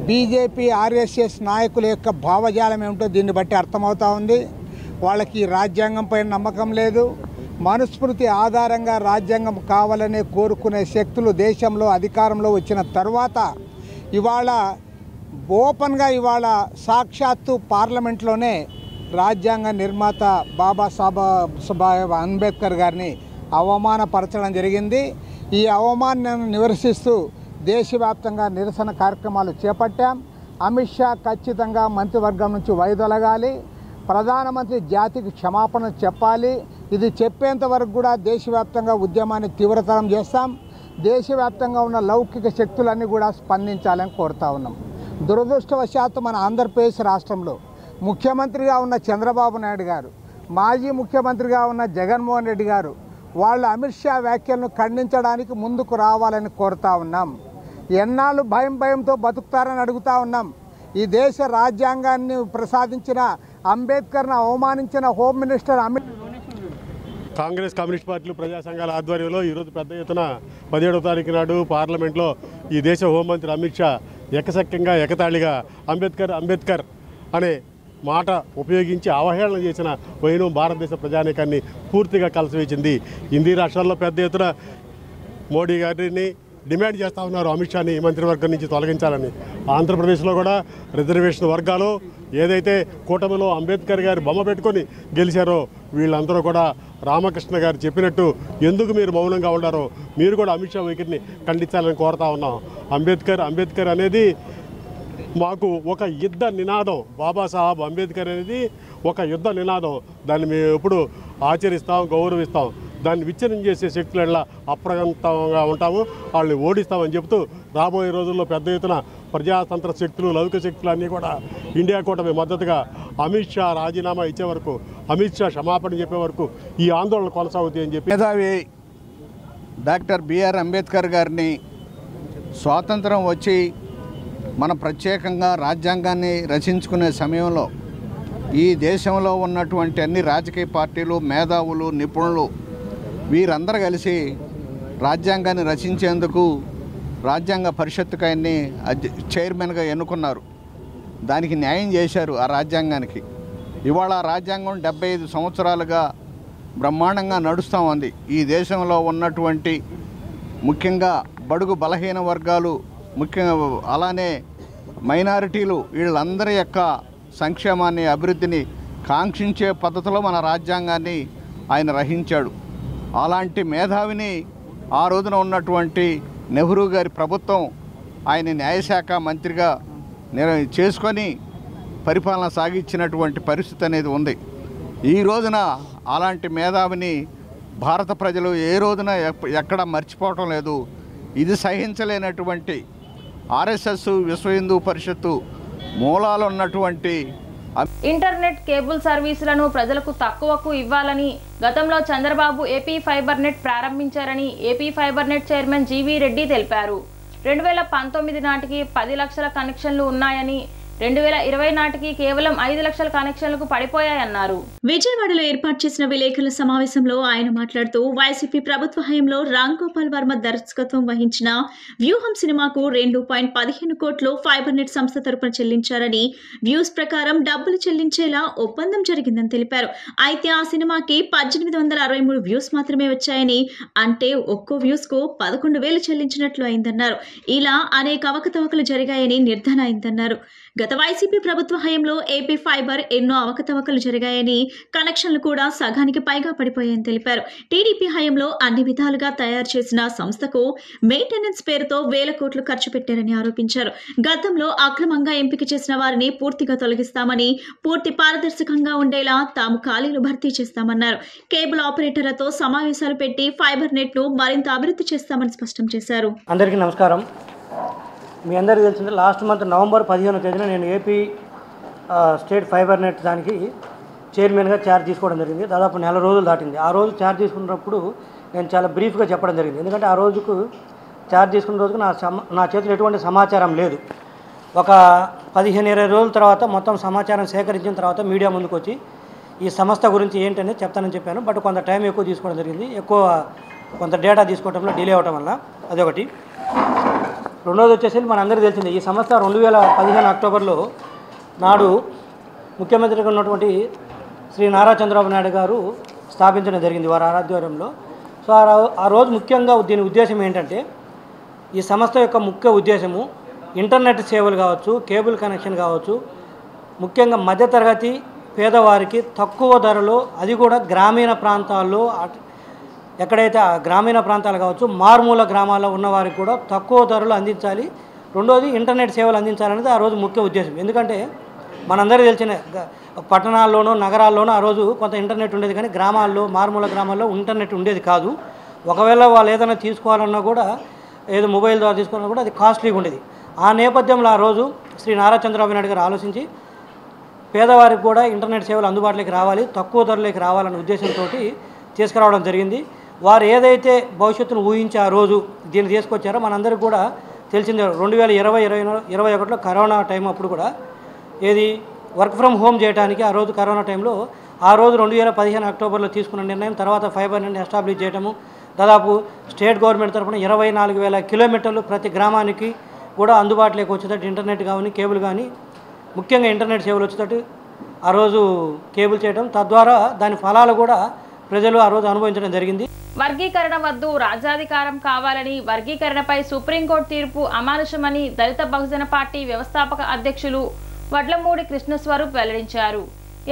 బీజేపీ ఆర్ఎస్ఎస్ నాయకుల యొక్క భావజాలం ఏమిటో దీన్ని బట్టి అర్థమవుతూ ఉంది. వాళ్ళకి రాజ్యాంగంపై నమ్మకం లేదు. మనుస్మృతి ఆధారంగా రాజ్యాంగం కావాలనే కోరుకునే శక్తులు దేశంలో అధికారంలో వచ్చిన తర్వాత ఇవాళ ఓపెన్గా ఇవాళ సాక్షాత్తు పార్లమెంట్లోనే రాజ్యాంగ నిర్మాత బాబాసాహెబ్ అంబేద్కర్ గారిని అవమానపరచడం జరిగింది. ఈ అవమానాన్ని నిరసిస్తూ దేశవ్యాప్తంగా నిరసన కార్యక్రమాలు చేపట్టాం. అమిత్ షా ఖచ్చితంగా మంత్రివర్గం నుంచి వైదొలగాలి. ప్రధానమంత్రి జాతికి క్షమాపణ చెప్పాలి. ఇది చెప్పేంత వరకు కూడా దేశవ్యాప్తంగా ఉద్యమాన్ని తీవ్రతరం చేస్తాం. దేశవ్యాప్తంగా ఉన్న లౌకిక శక్తులన్నీ కూడా స్పందించాలని కోరుతా ఉన్నాం. దురదృష్టవశాత్తు మన ఆంధ్రప్రదేశ్ రాష్ట్రంలో ముఖ్యమంత్రిగా ఉన్న చంద్రబాబు నాయుడు గారు, మాజీ ముఖ్యమంత్రిగా ఉన్న జగన్మోహన్ రెడ్డి గారు వాళ్ళు అమిత్ షా వ్యాఖ్యలను ఖండించడానికి ముందుకు రావాలని కోరుతా ఉన్నాం. ఎన్నాళ్ళు భయంతో బతుకుతారని అడుగుతా ఉన్నాం. ఈ దేశ రాజ్యాంగాన్ని ప్రసాదించిన అంబేద్కర్ను అవమానించిన హోమ్ మినిస్టర్ కాంగ్రెస్ కమ్యూనిస్ట్ పార్టీలు ప్రజా సంఘాల ఆధ్వర్యంలో ఈరోజు పెద్ద ఎత్తున 17వ తారీఖు నాడు పార్లమెంట్లో ఈ దేశ హోంమంత్రి అమిత్ షా ఎకసక్యంగా ఎకతాళిగా అంబేద్కర్ అనే మాట ఉపయోగించి అవహేళన చేసిన వైనం భారతదేశ ప్రజానీకాన్ని పూర్తిగా కలసివేసింది. హిందీ రాష్ట్రాల్లో పెద్ద ఎత్తున మోడీ గారిని డిమాండ్ చేస్తూ ఉన్నారు అమిత్ షాని మంత్రివర్గం నుంచి తొలగించాలని. ఆంధ్రప్రదేశ్లో కూడా రిజర్వేషన్ వర్గాలు ఏదైతే కూటమిలో అంబేద్కర్ గారి బొమ్మ పెట్టుకొని గెలిచారో వీళ్ళందరూ కూడా రామకృష్ణ గారు చెప్పినట్టు ఎందుకు మీరు మౌనంగా ఉన్నారో మీరు కూడా అమిత్ షా వైఖరిని ఖండించాలని కోరుతా ఉన్నాం. అంబేద్కర్ అనేది మాకు ఒక యుద్ధ నినాదం. బాబాసాహెబ్ అంబేద్కర్ అనేది ఒక యుద్ధ నినాదం. దాన్ని మేము ఎప్పుడు ఆచరిస్తాం, గౌరవిస్తాం. దాన్ని విచ్ఛిన్నం చేసే శక్తుల అప్రమత్తంగా ఉంటాము, వాళ్ళని ఓడిస్తామని చెబుతూ రాబోయే రోజుల్లో పెద్ద ఎత్తున ప్రజాతంత్ర శక్తులు, లౌకిక శక్తులు అన్నీ కూడా ఇండియా కూటమి మద్దతుగా అమిత్ షా రాజీనామా ఇచ్చే వరకు, అమిత్ షా క్షమాపణ చెప్పే వరకు ఈ ఆందోళన కొనసాగుతాయని చెప్పి మేధావి డాక్టర్ బిఆర్ అంబేద్కర్ గారిని స్వాతంత్రం వచ్చి మన ప్రత్యేకంగా రాజ్యాంగాన్ని రచించుకునే సమయంలో ఈ దేశంలో ఉన్నటువంటి అన్ని రాజకీయ పార్టీలు, మేధావులు, నిపుణులు వీరందరూ కలిసి రాజ్యాంగాన్ని రచించేందుకు రాజ్యాంగ పరిషత్తుకు ఆయన్ని చైర్మన్గా ఎన్నుకున్నారు. దానికి న్యాయం చేశారు ఆ రాజ్యాంగానికి. ఇవాళ రాజ్యాంగం 75 సంవత్సరాలుగా బ్రహ్మాండంగా నడుస్తూ ఉంది. ఈ దేశంలో ఉన్నటువంటి ముఖ్యంగా బడుగు బలహీన వర్గాలు, ముఖ్యంగా అలానే మైనారిటీలు వీళ్ళందరి యొక్క సంక్షేమాన్ని, అభివృద్ధిని కాంక్షించే పద్ధతిలో మన రాజ్యాంగాన్ని ఆయన రచించాడు. అలాంటి మేధావిని ఆ రోజున ఉన్నటువంటి నెహ్రూ గారి ప్రభుత్వం ఆయన న్యాయశాఖ మంత్రిగా చేసుకొని పరిపాలన సాగించినటువంటి పరిస్థితి అనేది ఉంది. ఈ రోజున అలాంటి మేధావిని భారత ప్రజలు ఏ రోజున ఎక్కడ మర్చిపోవటం లేదు. ఇది సహించలేనటువంటి ఆర్ఎస్ఎస్, విశ్వ హిందూ పరిషత్తు మూలాలు ఉన్నటువంటి ఇంటర్నెట్ కేబుల్ సర్వీసులను ప్రజలకు తక్కువకు ఇవ్వాలని గతంలో చంద్రబాబు ఏపీ ఫైబర్ నెట్ ప్రారంభించారని AP fibre net chairman GV Reddy తెలిపారు. 2019 నాటికి 10 లక్షల కనెక్షన్లు ఉన్నాయని 2020 నాటికి కేవలం 5 లక్షల కనెక్షన్లకు పడిపోయాయన్నారు. విజయవాడలో ఏర్పాటు చేసిన విలేకరుల సమావేశంలో ఆయన మాట్లాడుతూ వైసీపీ ప్రభుత్వ హయాంలో రామ్ గోపాల్ వర్మ దర్శకత్వం వహించిన వ్యూహం సినిమాకు 2.15 కోట్లు ఫైబర్ నెట్ సంస్థ తరపున చెల్లించారని, వ్యూస్ ప్రకారం డబ్బులు చెల్లించేలా ఒప్పందం జరిగిందని తెలిపారు. అయితే ఆ సినిమాకి 1863 వ్యూస్ మాత్రమే వచ్చాయని, అంటే ఒక్కో వ్యూస్ కు 11,000 చెల్లించినట్లు అయిందన్నారు. ఇలా అనేక అవకతవకలు జరిగాయని నిర్ధారణ అయిందన్నారు. గత వైసీపీ ప్రభుత్వ హయాంలో ఏపీ ఫైబర్ ఎన్నో అవకతవకలు జరిగాయని, కనెక్షన్లు కూడా సగానికి పైగా పడిపోయాయని తెలిపారు. టీడీపీ హయాంలో అన్ని విధాలుగా తయారు చేసిన సంస్థకు మెయింటెనెన్స్ పేరుతో 1,000 కోట్లు ఖర్చు పెట్టారని ఆరోపించారు. గతంలో అక్రమంగా ఎంపిక చేసిన వారిని పూర్తిగా తొలగిస్తామని, పూర్తి పారదర్శకంగా ఉండేలా తాము ఖాళీలు భర్తీ చేస్తామన్నారు. కేబుల్ ఆపరేటర్లతో సమావేశాలు పెట్టి ఫైబర్ నెట్ ను మరింత అభివృద్ధి చేస్తామని స్పష్టం చేశారు. అందరికీ నమస్కారం. మీ అందరికీ తెలిసిందే, లాస్ట్ మంత్ నవంబర్ 15వ తేదీన నేను ఏపీ స్టేట్ ఫైబర్ నెట్ దానికి చైర్మన్గా ఛార్జ్ తీసుకోవడం జరిగింది. దాదాపు 4 రోజులు దాటింది. ఆ రోజు ఛార్జ్ తీసుకున్నప్పుడు నేను చాలా బ్రీఫ్గా చెప్పడం జరిగింది. ఎందుకంటే ఆ రోజుకు ఛార్జ్ తీసుకున్న రోజుకు నా చేతిలో ఎటువంటి సమాచారం లేదు. ఒక 15-20 రోజుల తర్వాత మొత్తం సమాచారం సేకరించిన తర్వాత మీడియా ముందుకు వచ్చి ఈ సంస్థ గురించి ఏంటనేది చెప్తానని చెప్పాను. బట్ కొంత టైం ఎక్కువ తీసుకోవడం జరిగింది. కొంత డేటా తీసుకోవడంలో డిలే అవ్వడం వల్ల అదొకటి. రెండోది వచ్చేసి మనందరికీ తెలిసిందే, ఈ సంస్థ 2015 అక్టోబర్లో నాడు ముఖ్యమంత్రిగా ఉన్నటువంటి శ్రీ నారా చంద్రబాబు నాయుడు గారు స్థాపించడం జరిగింది వారి ఆధ్వర్యంలో. సో ఆ రోజు ముఖ్యంగా దీని ఉద్దేశం ఏంటంటే, ఈ సంస్థ యొక్క ముఖ్య ఉద్దేశము ఇంటర్నెట్ సేవలు కావచ్చు, కేబుల్ కనెక్షన్ కావచ్చు, ముఖ్యంగా మధ్యతరగతి పేదవారికి తక్కువ ధరలో, అది కూడా గ్రామీణ ప్రాంతాల్లో, ఎక్కడైతే గ్రామీణ ప్రాంతాలు కావచ్చు, మారుమూల గ్రామాల్లో ఉన్నవారికి కూడా తక్కువ ధరలు అందించాలి. రెండోది ఇంటర్నెట్ సేవలు అందించాలనేది ఆ రోజు ముఖ్య ఉద్దేశం. ఎందుకంటే మనందరికీ తెలిసిన పట్టణాల్లోనూ నగరాల్లోనూ ఆ రోజు కొంత ఇంటర్నెట్ ఉండేది, కానీ గ్రామాల్లో, మారుమూల గ్రామాల్లో ఇంటర్నెట్ ఉండేది కాదు. ఒకవేళ వాళ్ళు ఏదైనా తీసుకోవాలన్నా కూడా, ఏదో మొబైల్ ద్వారా తీసుకోవాలన్నా కూడా అది కాస్ట్లీగా ఉండేది. ఆ నేపథ్యంలో ఆ రోజు శ్రీ నారా చంద్రబాబు నాయుడు గారు ఆలోచించి పేదవారికి కూడా ఇంటర్నెట్ సేవలు అందుబాటులోకి రావాలి, తక్కువ ధరలోకి రావాలనే ఉద్దేశంతో తీసుకురావడం జరిగింది. వారు ఏదైతే భవిష్యత్తును ఊహించి ఆ రోజు దీన్ని తీసుకొచ్చారో మనందరికీ కూడా తెలిసిందే. 2020-2021లో కరోనా టైం అప్పుడు కూడా ఏది వర్క్ ఫ్రమ్ హోమ్ చేయడానికి ఆ రోజు కరోనా టైంలో ఆ రోజు 2015 అక్టోబర్లో తీసుకున్న నిర్ణయం తర్వాత ఫైబర్ నెట్ని ఎస్టాబ్లిష్ చేయడము, దాదాపు స్టేట్ గవర్నమెంట్ తరఫున 24,000 కిలోమీటర్లు ప్రతి గ్రామానికి కూడా అందుబాటులోకి వచ్చేటట్టు ఇంటర్నెట్ కానీ కేబుల్ కానీ ముఖ్యంగా ఇంటర్నెట్ సేవలు వచ్చేటట్టు ఆ రోజు కేబుల్ చేయడం, తద్వారా దాని ఫలాలు కూడా ప్రజలు ఆ రోజు అనుభవించడం జరిగింది. వర్గీకరణ వద్దు, రాజ్యాధికారం కావాలని, వర్గీకరణపై సుప్రీంకోర్టు తీర్పు అమానుషమని దళిత బహుజన పార్టీ వ్యవస్థాపక అధ్యక్షులు వడ్లమూడి కృష్ణస్వరూప్ వెల్లడించారు.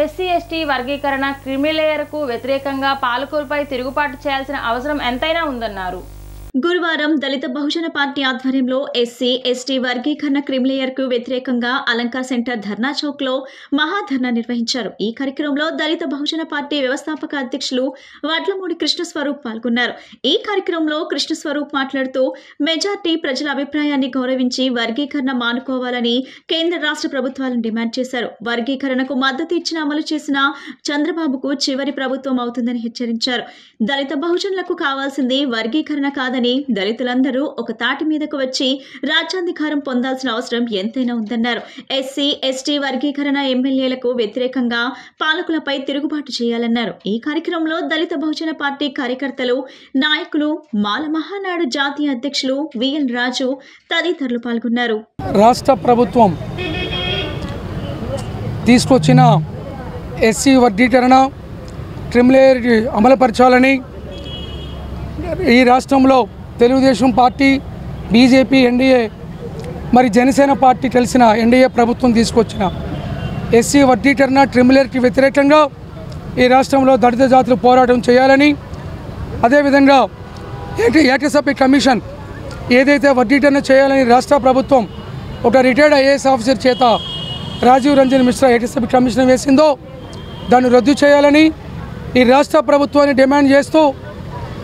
ఎస్సీ ఎస్టీ వర్గీకరణ క్రిమిలేయర్కు వ్యతిరేకంగా పాలకులపై తిరుగుబాటు చేయాల్సిన అవసరం ఎంతైనా ఉందన్నారు. గురువారం దళిత బహుజన పార్టీ ఆధ్వర్యంలో ఎస్సీ ఎస్టీ వర్గీకరణ క్రిమిలేయర్కు వ్యతిరేకంగా అలంకార్ సెంటర్ ధర్నా చౌక్ లో మహాధర్నా నిర్వహించారు. ఈ కార్యక్రమంలో దళిత బహుజన పార్టీ వ్యవస్థాపక అధ్యక్షులు వడ్లమూడి కృష్ణస్వరూప్ పాల్గొన్నారు. ఈ కార్యక్రమంలో కృష్ణస్వరూప్ మాట్లాడుతూ మెజార్టీ ప్రజల అభిప్రాయాన్ని గౌరవించి వర్గీకరణ మానుకోవాలని కేంద్ర రాష్ట్ర ప్రభుత్వాలను డిమాండ్ చేశారు. వర్గీకరణకు మద్దతు ఇచ్చిన అమలు చేసిన చంద్రబాబుకు చివరి ప్రభుత్వం అవుతుందని హెచ్చరించారు. దళిత బహుజనులకు కావాల్సింది వర్గీకరణ కాదని, దళితులందరూ ఒక తాటి మీదకు వచ్చి రాజ్యాధికారం పొందాల్సిన అవసరం ఎంతైనా ఉందన్నారు. ఎస్సీ ఎస్టీ వర్గీకరణ ఎమ్మెల్యేలకు వ్యతిరేకంగా పాలకులపై తిరుగుబాటు చేయాలన్నారు. ఈ కార్యక్రమంలో దళిత బహుజన పార్టీ కార్యకర్తలు, నాయకులు, మాల మహానాడు జాతీయ అధ్యక్షులు విఎల్ రాజు తదితరులు పాల్గొన్నారు. రాష్ట్ర ప్రభుత్వం తీసుకొచ్చిన ఎస్సీ వర్గీకరణ క్రిమిలేయర్ అమలుపరచాలని ఈ రాష్ట్రంలో తెలుగుదేశం పార్టీ, బీజేపీ, ఎన్డీఏ మరి జనసేన పార్టీ కలిసిన ఎన్డీఏ ప్రభుత్వం తీసుకొచ్చిన ఎస్సీ వర్గీకరణ క్రిమిలేయర్కి వ్యతిరేకంగా ఈ రాష్ట్రంలో దళిత జాతులు పోరాటం చేయాలని, అదేవిధంగా ఏకసభ్య కమిషన్ ఏదైతే వర్గీకరణ చేయాలని రాష్ట్ర ప్రభుత్వం ఒక రిటైర్డ్ ఐఏఎస్ ఆఫీసర్ చేత రాజీవ్ రంజన్ మిశ్రా ఏకసభ్య కమిషన్ వేసిందో దాన్ని రద్దు చేయాలని ఈ రాష్ట్ర ప్రభుత్వాన్ని డిమాండ్ చేస్తూ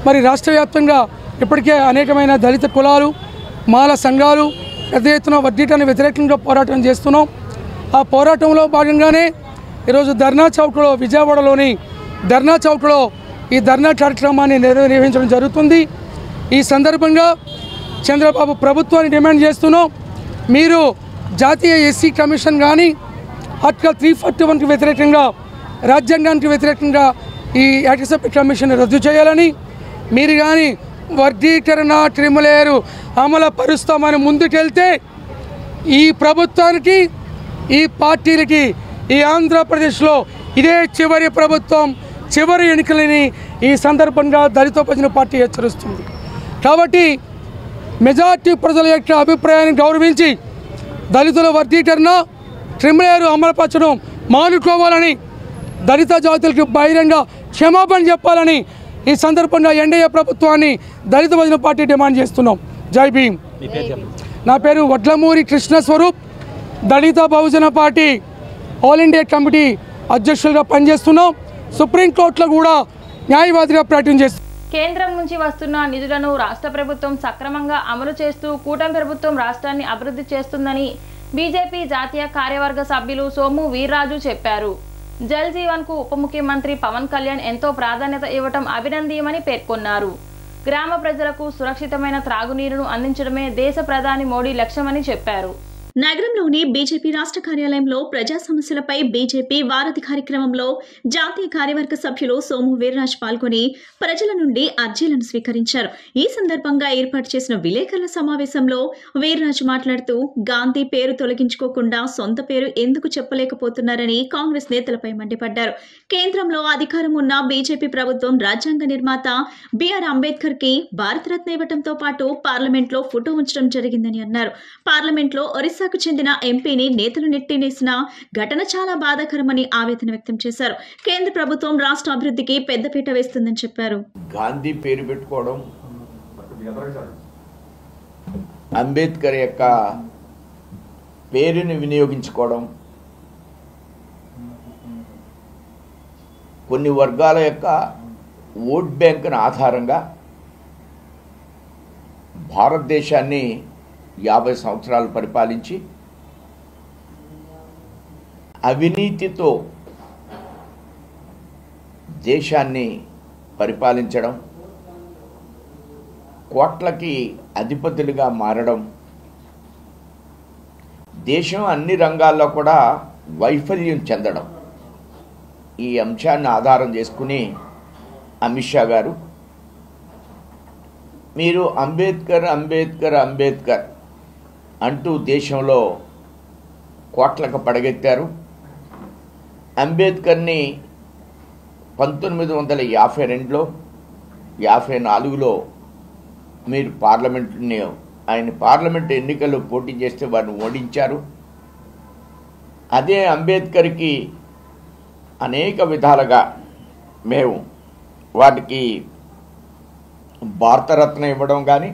మరి రాష్ట్ర వ్యాప్తంగా ఇప్పటికే అనేకమైన దళిత కులాలు, మాల సంఘాలు పెద్ద ఎత్తున వర్గీకరణ వ్యతిరేకంగా పోరాటం చేస్తున్నాం. ఆ పోరాటంలో భాగంగానే ఈరోజు ధర్నా చౌక్లో, విజయవాడలోని ధర్నా చౌక్లో ఈ ధర్నా కార్యక్రమాన్ని నిర్వహించడం జరుగుతుంది. ఈ సందర్భంగా చంద్రబాబు ప్రభుత్వాన్ని డిమాండ్ చేస్తున్నాం, మీరు జాతీయ ఎస్సీ కమిషన్ కానీ ఆర్టికల్ 341కి వ్యతిరేకంగా, రాజ్యాంగానికి వ్యతిరేకంగా ఈ ఏకసభ్య కమిషన్ రద్దు చేయాలని, మీరు కానీ వర్గీకరణ క్రిమిలేయరు అమలు పరుస్తామని ముందుకెళ్తే ఈ ప్రభుత్వానికి, ఈ పార్టీలకి ఈ ఆంధ్రప్రదేశ్లో ఇదే చివరి ప్రభుత్వం, చివరి ఎన్నికలని ఈ సందర్భంగా దళిత బహుజన పార్టీ హెచ్చరిస్తుంది. కాబట్టి మెజార్టీ ప్రజల యొక్క అభిప్రాయాన్ని గౌరవించి దళితుల వర్గీకరణ క్రిమిలేయరు అమలుపరచడం మానుకోవాలని, దళిత జాతులకు బహిరంగ క్షమాపణ చెప్పాలని ఈ సందర్భంగా ఎన్డీఏ ప్రభుత్వాన్ని దళిత బహుజన పార్టీ డిమాండ్ చేస్తున్నాం. జై భీమ్. నా పేరు వడ్లమూరి కృష్ణస్వరూప్, దళిత బహుజన పార్టీ ఆల్ ఇండియా కమిటీ అధ్యక్షులుగా పనిచేస్తున్నాం. సుప్రీంకోర్టులో కూడా న్యాయవాదిగా ప్రకటన చేస్తున్నాం. కేంద్రం నుంచి వస్తున్న నిధులను రాష్ట్ర ప్రభుత్వం సక్రమంగా అమలు చేస్తూ కూటమి ప్రభుత్వం రాష్ట్రాన్ని అభివృద్ధి చేస్తుందని బీజేపీ జాతీయ కార్యవర్గ సభ్యులు సోము వీర్రాజు చెప్పారు. జల్ జీవన్ కు ఉప ముఖ్యమంత్రి పవన్ కళ్యాణ్ ఎంతో ప్రాధాన్యత ఇవ్వటం అభినందనీయమని పేర్కొన్నారు. గ్రామ ప్రజలకు సురక్షితమైన త్రాగునీరును అందించడమే దేశ ప్రధాని మోడీ లక్ష్యమని చెప్పారు. నగరంలోని బీజేపీ రాష్ట్ర కార్యాలయంలో ప్రజా సమస్యలపై బీజేపీ వారధి కార్యక్రమంలో జాతీయ కార్యవర్గ సభ్యులు సోము వీర్రాజ్ పాల్గొని ప్రజల నుండి అర్జీలను స్వీకరించారు. ఈ సందర్భంగా ఏర్పాటు చేసిన విలేకరుల సమావేశంలో వీర్రాజ్ మాట్లాడుతూ గాంధీ పేరు తొలగించుకోకుండా సొంత పేరు ఎందుకు చెప్పలేకపోతున్నారని కాంగ్రెస్ నేతలపై మండిపడ్డారు. కేంద్రంలో అధికారం ఉన్న బీజేపీ ప్రభుత్వం రాజ్యాంగ నిర్మాత బిఆర్ అంబేద్కర్ కి భారతరత్న ఇవ్వడంతో పాటు పార్లమెంట్లో ఫోటో ఉంచడం జరిగిందని అన్నారు. పార్లమెంట్లో ఒరిస్సా చెందిన ఎంపీని నేతలు నెట్టినేసిన ఘటన చాలా బాధాకరమని ఆవేదన వ్యక్తం చేశారు. కేంద్ర ప్రభుత్వం రాష్ట్ర అభివృద్ధికి పెద్దపీట వేస్తుందని చెప్పారు. గాంధీ పేరు పెట్టుకోవడం, అంబేద్కర్ యొక్క పేరుని వినియోగించుకోవడం, కొన్ని వర్గాల యొక్క ఓట్ బ్యాంకును ఆధారంగా భారతదేశాన్ని 50 సంవత్సరాలు పరిపాలించి అవినీతితో దేశాన్ని పరిపాలించడం, కోట్లకి అధిపతులుగా మారడం, దేశం అన్ని రంగాల్లో కూడా వైఫల్యం చెందడం, ఈ అంశాన్ని ఆధారం చేసుకుని అమిత్ షా గారు మీరు అంబేద్కర్ అంబేద్కర్ అంబేద్కర్ అంటూ దేశంలో కోట్లకు పడగెత్తారు. అంబేద్కర్ని 1952లో 54లో మీరు ఆయన పార్లమెంట్ ఎన్నికల్లో పోటీ చేస్తే వారిని ఓడించారు. అదే అంబేద్కర్కి అనేక విధాలుగా మేము వాటికి భారతరత్న ఇవ్వడం కానీ,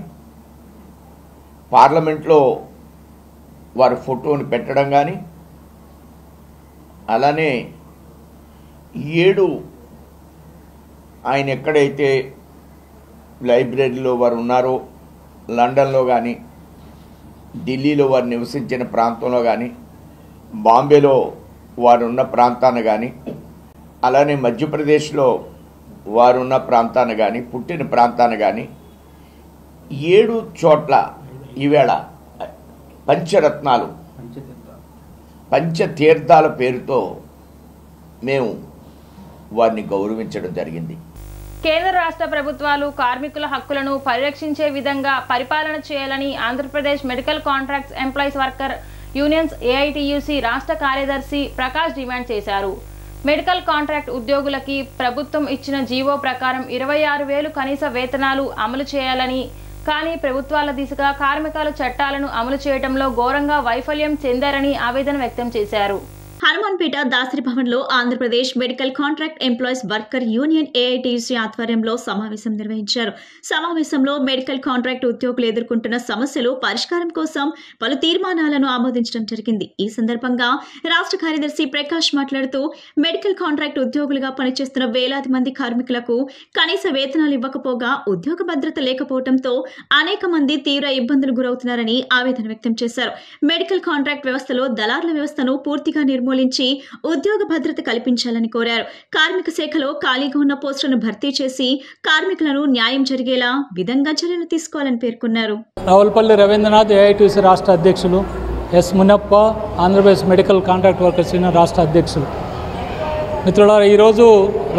పార్లమెంట్లో వారి ఫోటోని పెట్టడం కానీ, అలానే 7 ఆయన ఎక్కడైతే లైబ్రరీలో వారు ఉన్నారో, లండన్లో కానీ, ఢిల్లీలో వారు నివసించిన ప్రాంతంలో కానీ, బాంబేలో వారు ఉన్న ప్రాంతాన్ని కానీ, అలానే మధ్యప్రదేశ్లో వారున్న ప్రాంతాన్ని కానీ, పుట్టిన ప్రాంతాన్ని కానీ 7 చోట్ల ఈవేళ పంచరత్నాలు, పంచతీర్థాల పేరుతో మేము వారిని గౌరవించడం జరిగింది. కేంద్ర రాష్ట్ర ప్రభుత్వాలు కార్మికుల హక్కులను పరిరక్షించే విధంగా పరిపాలన చేయాలని Andhra Pradesh medical contracts employees worker unions AITUC రాష్ట్ర కార్యదర్శి ప్రకాష్ డిమాండ్ చేశారు. మెడికల్ కాంట్రాక్ట్ ఉద్యోగులకి ప్రభుత్వం ఇచ్చిన జీవో ప్రకారం 26,000 కనీస వేతనాలు అమలు చేయాలని, కానీ ప్రభుత్వాల దిశగా కార్మికుల చట్టాలను అమలు చేయడంలో ఘోరంగా వైఫల్యం చెందారని ఆవేదన వ్యక్తం చేశారు. హనుమాన్పేట దాసరి భవన్లో Andhra Pradesh medical contract employees worker union AITUC ఆధ్వర్యంలో సమావేశం నిర్వహించారు. సమావేశంలో మెడికల్ కాంట్రాక్ట్ ఉద్యోగులు ఎదుర్కొంటున్న సమస్యలు పరిష్కారం కోసం పలు తీర్మానాలను ఆమోదించడం జరిగింది. ఈ సందర్భంగా రాష్ట్ర కార్యదర్శి ప్రకాష్ మాట్లాడుతూ, మెడికల్ కాంట్రాక్ట్ ఉద్యోగులుగా పనిచేస్తున్న వేలాది మంది కార్మికులకు కనీస వేతనాలు ఇవ్వకపోగా ఉద్యోగ భద్రత లేకపోవడంతో అనేక మంది తీవ్ర ఇబ్బందులు గురవుతున్నారని ఆవేదన వ్యక్తం చేశారు. మెడికల్ కాంట్రాక్ట్ వ్యవస్థలో దళారుల వ్యవస్థను పూర్తిగా నిర్మూలించి ఉద్యోగ భద్రత కల్పించాలని కోరారు. కార్మిక శాఖలో ఖాళీగా ఉన్న పోస్టులను భర్తీ చేసి కార్మికులను న్యాయం జరిగేలా విధంగా చర్యలు తీసుకోవాలని పేర్కొన్నారు. రావులపల్లి రవీంద్రనాథ్ ఏఐటియుసి రాష్ట్ర అధ్యక్షులు, S Munappa Andhra Pradesh medical contract workers union రాష్ట్ర అధ్యక్షులు. మిత్రులారా, ఈరోజు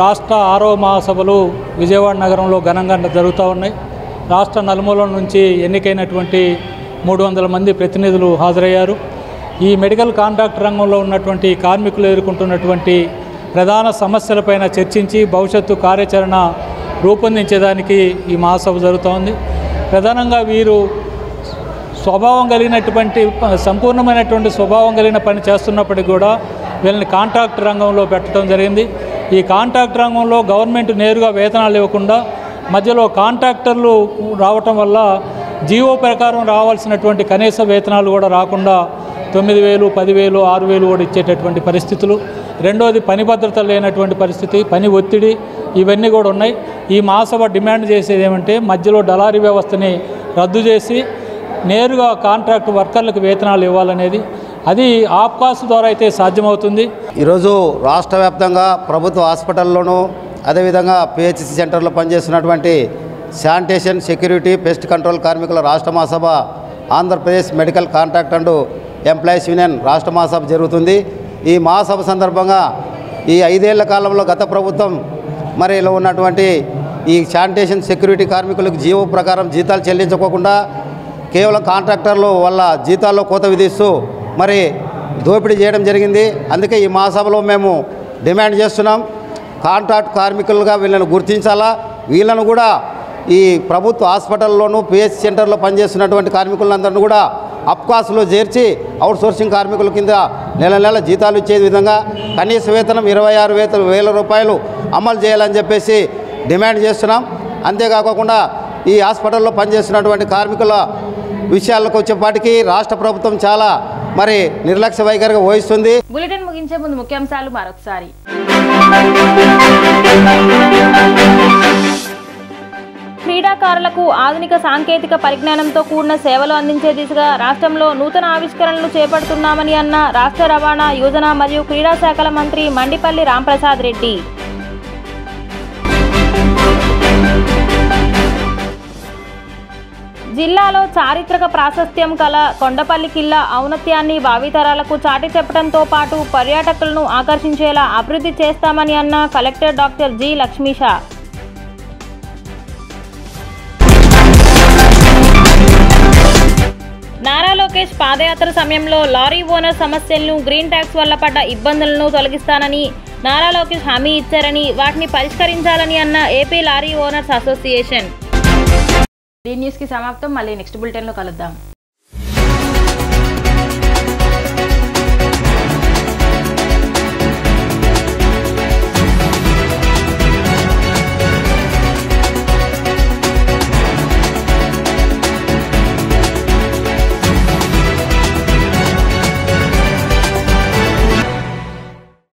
రాష్ట్ర 6వ మహాసభలు విజయవాడ నగరంలో ఘనంగా జరుగుతూ ఉన్నాయి. రాష్ట్ర నలుమూలల నుంచి ఎన్నికైనటువంటి 300 మంది ప్రతినిధులు హాజరయ్యారు. ఈ మెడికల్ కాంట్రాక్ట్ రంగంలో ఉన్నటువంటి కార్మికులు ఎదుర్కొంటున్నటువంటి ప్రధాన సమస్యలపైన చర్చించి భవిష్యత్తు కార్యాచరణ రూపొందించేదానికి ఈ మహాసభ జరుగుతోంది. ప్రధానంగా వీరు సంపూర్ణమైనటువంటి స్వభావం కలిగిన పని చేస్తున్నప్పటికీ కూడా వీళ్ళని కాంట్రాక్ట్ రంగంలో పెట్టడం జరిగింది. ఈ కాంట్రాక్ట్ రంగంలో గవర్నమెంట్ నేరుగా వేతనాలు ఇవ్వకుండా మధ్యలో కాంట్రాక్టర్లు రావటం వల్ల జీవో ప్రకారం రావాల్సినటువంటి కనీస వేతనాలు కూడా రాకుండా 9,000, 10,000, 6,000 కూడా ఇచ్చేటటువంటి పరిస్థితులు. రెండోది పని భద్రత లేనటువంటి పరిస్థితి, పని ఒత్తిడి, ఇవన్నీ కూడా ఉన్నాయి. ఈ మహాసభ డిమాండ్ చేసేది ఏమంటే మధ్యలో దళారీ వ్యవస్థని రద్దు చేసి నేరుగా కాంట్రాక్ట్ వర్కర్లకు వేతనాలు ఇవ్వాలనేది. అది ఆప్కాస్ ద్వారా అయితే సాధ్యమవుతుంది. ఈరోజు రాష్ట్ర వ్యాప్తంగా ప్రభుత్వ హాస్పిటల్లోనూ అదేవిధంగా పిహెచ్సి సెంటర్లో పనిచేస్తున్నటువంటి శానిటేషన్, సెక్యూరిటీ, పెస్ట్ కంట్రోల్ కార్మికుల రాష్ట్ర మహాసభ Andhra Pradesh medical contract and employees union రాష్ట్ర మహాసభ జరుగుతుంది. ఈ మహాసభ సందర్భంగా ఈ 5 ఏళ్ల కాలంలో గత ప్రభుత్వం మరి ఇలా ఉన్నటువంటి ఈ శానిటేషన్, సెక్యూరిటీ కార్మికులకు జీవో ప్రకారం జీతాలు చెల్లించుకోకుండా కేవలం కాంట్రాక్టర్లు వాళ్ళ జీతాల్లో కోత విధిస్తూ మరి దోపిడీ చేయడం జరిగింది. అందుకే ఈ మహాసభలో మేము డిమాండ్ చేస్తున్నాం, కాంట్రాక్ట్ కార్మికులుగా వీళ్ళను గుర్తించాలా, వీళ్ళను కూడా ఈ ప్రభుత్వ హాస్పిటల్లోనూ పిహెచ్ సెంటర్లో పనిచేస్తున్నటువంటి కార్మికులందరినీ కూడా అప్కాస్లో చేర్చి అవుట్సోర్సింగ్ కార్మికుల కింద నెల జీతాలు ఇచ్చే విధంగా కనీస వేతనం 26,000 రూపాయలు అమలు చేయాలని చెప్పేసి డిమాండ్ చేస్తున్నాం. అంతేకాకుండా ఈ హాస్పిటల్లో పనిచేస్తున్నటువంటి కార్మికుల విషయాలకు వచ్చేపాటికి రాష్ట్ర ప్రభుత్వం చాలా మరి నిర్లక్ష్య వైఖరిగా వహిస్తుంది. బులెటిన్ ముగించే ముందు ముఖ్యాంశాలు మరొకసారి. క్రీడాకారులకు ఆధునిక సాంకేతిక పరిజ్ఞానంతో కూడిన సేవలు అందించే దిశగా రాష్ట్రంలో నూతన ఆవిష్కరణలు చేపడుతున్నామని అన్న రాష్ట్ర రవాణా, యోజన మరియు క్రీడా శాఖల మంత్రి మండిపల్లి రాంప్రసాద్ రెడ్డి. జిల్లాలో చారిత్రక ప్రాశస్త్యం కల కొండపల్లి కిల్లా ఔన్నత్యాన్ని భావితరాలకు చాటి చెప్పడంతో పాటు పర్యాటకులను ఆకర్షించేలా అభివృద్ధి చేస్తామని అన్న collector doctor G Lakshmisha. Nara Lokesh padayatra సమయంలో లారీ ఓనర్ సమస్యలను గ్రీన్ ట్యాక్స్ వల్ల పడ్డ ఇబ్బందులను తొలగిస్తానని నారా లోకేష్ హామీ ఇచ్చారని వాటిని పరిష్కరించాలని అన్న ఏపీ లారీ ఓనర్స్ అసోసియేషన్. ఈ న్యూస్కి సమాప్తం. మళ్ళీ నెక్స్ట్ బులెటిన్లో కలుద్దాం.